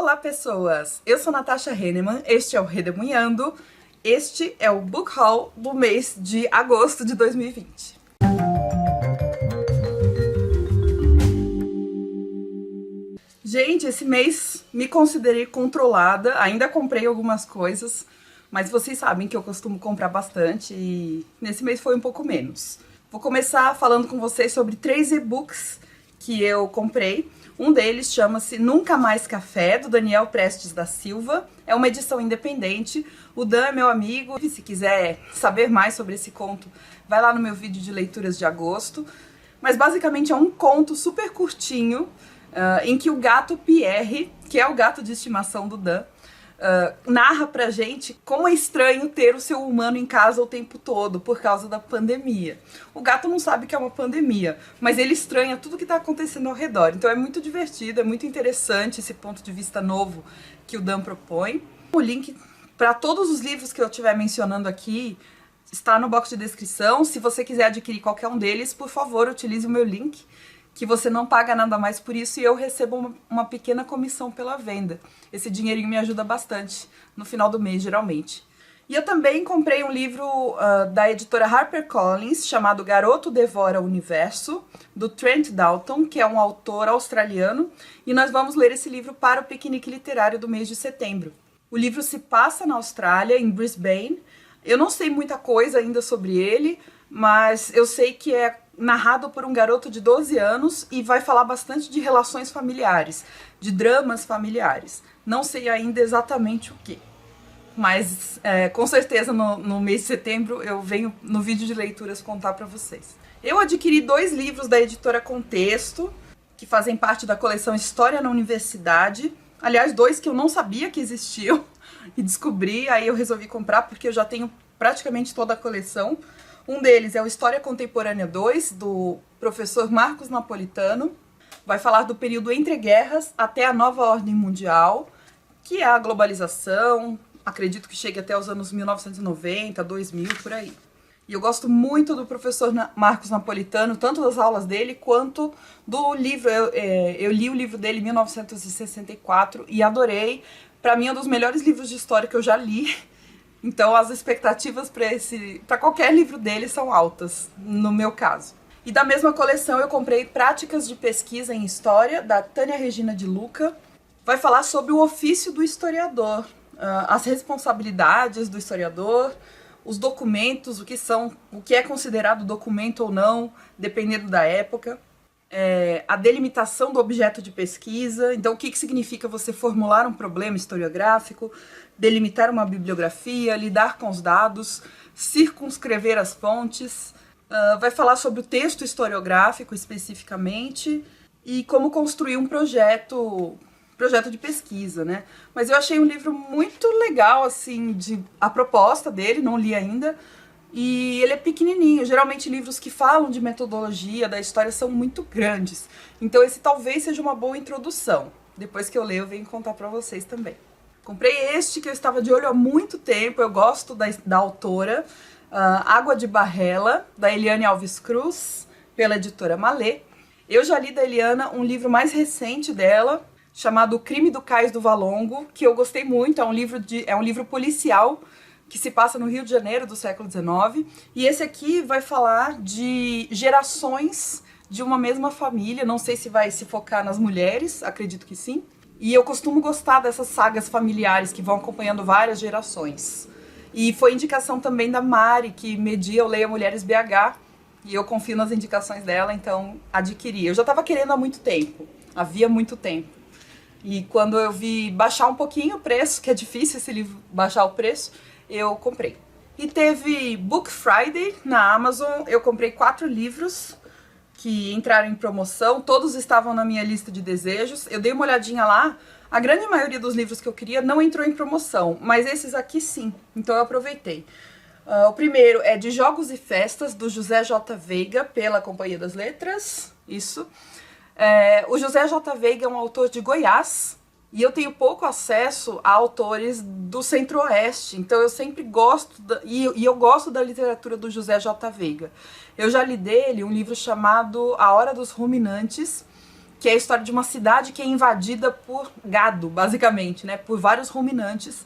Olá, pessoas! Eu sou Natasha Henneman, este é o Redemunhando, este é o Book Haul do mês de agosto de 2020. Gente, esse mês me considerei controlada, ainda comprei algumas coisas, mas vocês sabem que eu costumo comprar bastante e nesse mês foi um pouco menos. Vou começar falando com vocês sobre 3 e-books que eu comprei. Um deles chama-se Nunca Mais Café, do Daniel Prestes da Silva. É uma edição independente. O Dan é meu amigo. E se quiser saber mais sobre esse conto, vai lá no meu vídeo de leituras de agosto. Mas basicamente é um conto super curtinho, em que o gato Pierre, que é o gato de estimação do Dan, narra pra gente como é estranho ter o seu humano em casa o tempo todo por causa da pandemia. O gato não sabe que é uma pandemia, mas ele estranha tudo que tá acontecendo ao redor. Então é muito divertido, é muito interessante esse ponto de vista novo que o Dan propõe. O link para todos os livros que eu estiver mencionando aqui está no box de descrição. Se você quiser adquirir qualquer um deles, por favor, utilize o meu link, que você não paga nada mais por isso e eu recebo uma pequena comissão pela venda. Esse dinheirinho me ajuda bastante no final do mês, geralmente. E eu também comprei um livro da editora HarperCollins, chamado Garoto Devora o Universo, do Trent Dalton, que é um autor australiano, e nós vamos ler esse livro para o piquenique literário do mês de setembro. O livro se passa na Austrália, em Brisbane. Eu não sei muita coisa ainda sobre ele, mas eu sei que é narrado por um garoto de 12 anos e vai falar bastante de relações familiares, de dramas familiares. Não sei ainda exatamente o que, mas com certeza no mês de setembro eu venho no vídeo de leituras contar para vocês. Eu adquiri 2 livros da editora Contexto, que fazem parte da coleção História na Universidade. Aliás, 2 que eu não sabia que existiam e descobri, aí eu resolvi comprar porque eu já tenho praticamente toda a coleção. Um deles é o História Contemporânea 2, do professor Marcos Napolitano. Vai falar do período entre guerras até a nova ordem mundial, que é a globalização, acredito que chegue até os anos 1990, 2000, por aí. E eu gosto muito do professor Marcos Napolitano, tanto das aulas dele quanto do livro. Eu li o livro dele em 1964 e adorei. Para mim é um dos melhores livros de história que eu já li. Então as expectativas para qualquer livro dele são altas, no meu caso. E da mesma coleção eu comprei Práticas de Pesquisa em História, da Tânia Regina de Luca. Vai falar sobre o ofício do historiador, as responsabilidades do historiador, os documentos, o que é considerado documento ou não, dependendo da época. A delimitação do objeto de pesquisa, então o que significa você formular um problema historiográfico, delimitar uma bibliografia, lidar com os dados, circunscrever as fontes, vai falar sobre o texto historiográfico especificamente e como construir um projeto de pesquisa, né? Mas eu achei um livro muito legal, assim, a proposta dele, não li ainda. E ele é pequenininho, geralmente livros que falam de metodologia da história são muito grandes. Então esse talvez seja uma boa introdução. Depois que eu ler eu venho contar pra vocês também. Comprei este que eu estava de olho há muito tempo, eu gosto da autora, Água de Barrela, da Eliane Alves Cruz, pela editora Malê. Eu já li da Eliana um livro mais recente dela, chamado O Crime do Cais do Valongo, que eu gostei muito, é um livro policial, que se passa no Rio de Janeiro do século XIX, e esse aqui vai falar de gerações de uma mesma família, não sei se vai se focar nas mulheres, acredito que sim, e eu costumo gostar dessas sagas familiares que vão acompanhando várias gerações. E foi indicação também da Mari, que media o Leia Mulheres BH, e eu confio nas indicações dela, então adquiri. Eu já estava querendo há muito tempo, havia muito tempo. E quando eu vi baixar um pouquinho o preço, que é difícil esse livro baixar o preço, eu comprei. E teve Book Friday na Amazon, eu comprei 4 livros que entraram em promoção, todos estavam na minha lista de desejos, eu dei uma olhadinha lá, a grande maioria dos livros que eu queria não entrou em promoção, mas esses aqui sim, então eu aproveitei. O primeiro é De Jogos e Festas, do José J. Veiga, pela Companhia das Letras, isso. O José J. Veiga é um autor de Goiás, e eu tenho pouco acesso a autores do Centro-Oeste, então eu sempre gosto, e eu gosto da literatura do José J. Veiga. Eu já li dele um livro chamado A Hora dos Ruminantes, que é a história de uma cidade que é invadida por gado, basicamente, né? Por vários ruminantes,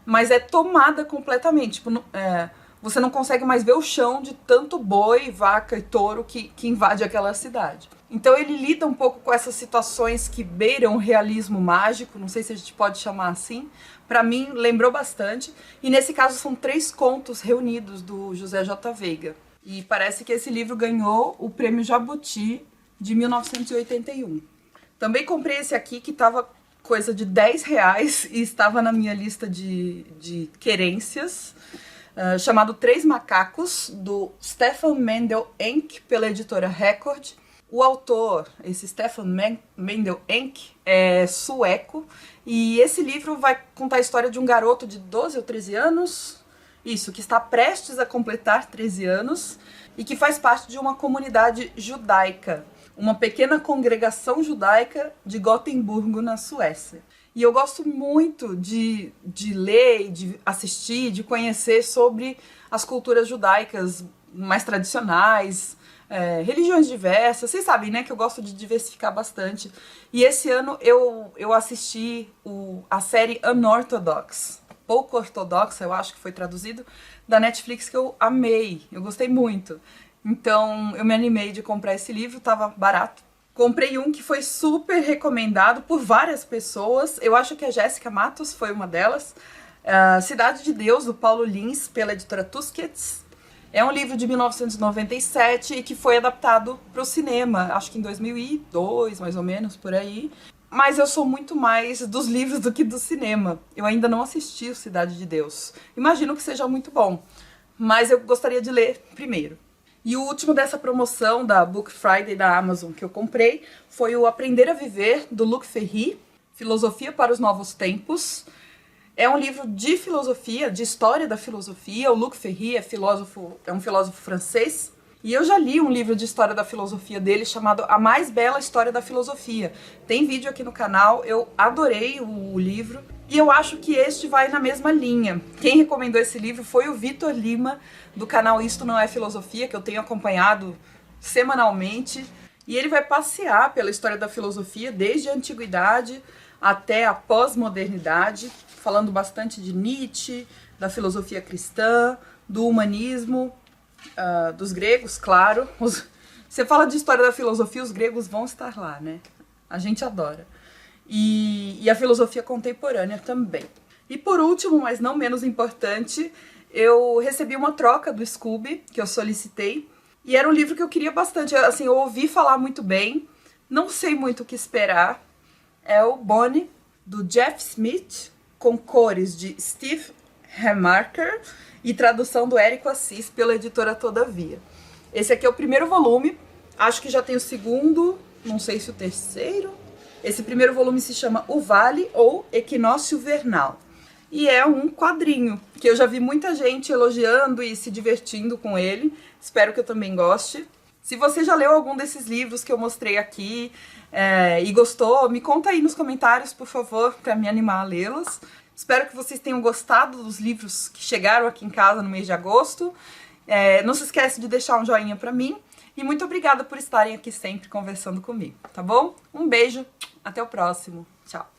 mas é tomada completamente. Tipo, você não consegue mais ver o chão de tanto boi, vaca e touro que invade aquela cidade. Então ele lida um pouco com essas situações que beiram o realismo mágico, não sei se a gente pode chamar assim. Pra mim, lembrou bastante. E nesse caso são 3 contos reunidos do José J. Veiga. E parece que esse livro ganhou o Prêmio Jabuti de 1981. Também comprei esse aqui que tava coisa de R$10 e estava na minha lista de querências, chamado Três Macacos, do Stefan Mendel Enck, pela editora Record. O autor, esse Stefan Mendel Enck, é sueco, e esse livro vai contar a história de um garoto de 12 ou 13 anos, isso, que está prestes a completar 13 anos, e que faz parte de uma comunidade judaica, uma pequena congregação judaica de Gotemburgo, na Suécia. E eu gosto muito de ler, de assistir, de conhecer sobre as culturas judaicas mais tradicionais, religiões diversas. Vocês sabem, né, que eu gosto de diversificar bastante. E esse ano eu assisti a série Unorthodox, pouco ortodoxa, eu acho que foi traduzido, da Netflix, que eu amei, eu gostei muito. Então eu me animei de comprar esse livro, tava barato. Comprei um que foi super recomendado por várias pessoas, eu acho que a Jéssica Matos foi uma delas, Cidade de Deus, do Paulo Lins, pela editora Tusquets. É um livro de 1997 e que foi adaptado para o cinema, acho que em 2002, mais ou menos, por aí. Mas eu sou muito mais dos livros do que do cinema. Eu ainda não assisti o Cidade de Deus. Imagino que seja muito bom, mas eu gostaria de ler primeiro. E o último dessa promoção da Book Friday da Amazon que eu comprei foi o Aprender a Viver, do Luc Ferry, Filosofia para os Novos Tempos. É um livro de filosofia, de história da filosofia. O Luc Ferry é um filósofo francês. E eu já li um livro de história da filosofia dele chamado A Mais Bela História da Filosofia. Tem vídeo aqui no canal, eu adorei o livro. E eu acho que este vai na mesma linha. Quem recomendou esse livro foi o Vitor Lima, do canal Isto Não É Filosofia, que eu tenho acompanhado semanalmente. E ele vai passear pela história da filosofia, desde a antiguidade até a pós-modernidade, falando bastante de Nietzsche, da filosofia cristã, do humanismo, dos gregos, claro. Você fala de história da filosofia, os gregos vão estar lá, né? A gente adora. E a filosofia contemporânea também. E por último, mas não menos importante, eu recebi uma troca do Scooby, que eu solicitei, e era um livro que eu queria bastante. Assim, eu ouvi falar muito bem, não sei muito o que esperar. É o Bonnie, do Jeff Smith, com cores de Steve Remarker e tradução do Érico Assis pela editora Todavia. Esse aqui é o primeiro volume, acho que já tem o segundo, não sei se o terceiro. Esse primeiro volume se chama O Vale ou Equinócio Vernal. E é um quadrinho, que eu já vi muita gente elogiando e se divertindo com ele. Espero que eu também goste. Se você já leu algum desses livros que eu mostrei aqui e gostou, me conta aí nos comentários, por favor, para me animar a lê-los. Espero que vocês tenham gostado dos livros que chegaram aqui em casa no mês de agosto. Não se esquece de deixar um joinha pra mim. E muito obrigada por estarem aqui sempre conversando comigo, tá bom? Um beijo, até o próximo. Tchau!